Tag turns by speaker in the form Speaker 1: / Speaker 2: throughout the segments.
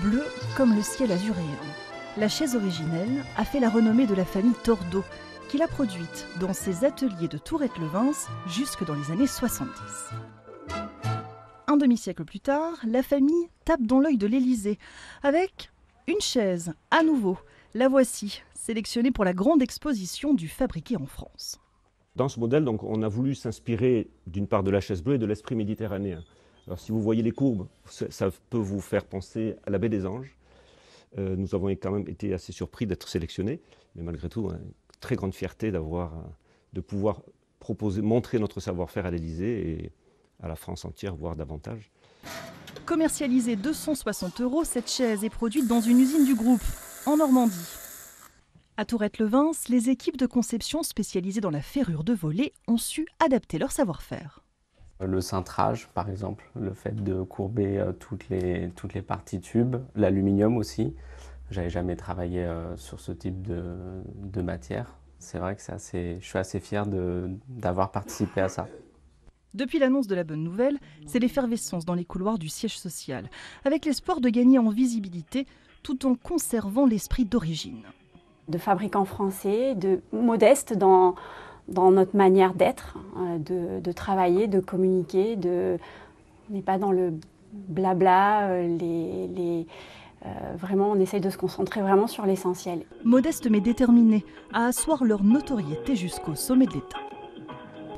Speaker 1: bleu comme le ciel azuréen. La chaise originelle a fait la renommée de la famille Tordeau, qui l'a produite dans ses ateliers de Tourette-Levens jusque dans les années 70. Un demi-siècle plus tard, la famille tape dans l'œil de l'Élysée avec une chaise, à nouveau. La voici, sélectionnée pour la grande exposition du fabriqué en France.
Speaker 2: Dans ce modèle, donc, on a voulu s'inspirer d'une part de la chaise bleue et de l'esprit méditerranéen. Alors, si vous voyez les courbes, ça peut vous faire penser à la baie des Anges. Nous avons quand même été assez surpris d'être sélectionnés, mais malgré tout, une très grande fierté de pouvoir montrer notre savoir-faire à l'Élysée et à la France entière, voire davantage.
Speaker 1: Commercialisée 260 €, cette chaise est produite dans une usine du groupe, en Normandie. À Tourette-Levens, les équipes de conception spécialisées dans la ferrure de volet ont su adapter leur savoir-faire.
Speaker 3: Le cintrage, par exemple, le fait de courber toutes les parties tubes, l'aluminium aussi. J'avais jamais travaillé sur ce type de matière. C'est vrai que je suis assez fier d'avoir participé à ça.
Speaker 1: Depuis l'annonce de la bonne nouvelle, c'est l'effervescence dans les couloirs du siège social, avec l'espoir de gagner en visibilité tout en conservant l'esprit d'origine.
Speaker 4: De fabricants français, de modestes dans notre manière d'être, de travailler, de communiquer. On n'est pas dans le blabla, vraiment on essaye de se concentrer vraiment sur l'essentiel.
Speaker 1: Modestes mais déterminés à asseoir leur notoriété jusqu'au sommet de l'État.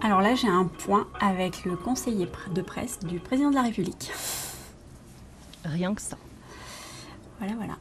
Speaker 4: Alors là, j'ai un point avec le conseiller de presse du président de la République.
Speaker 1: Rien que ça.
Speaker 4: Voilà.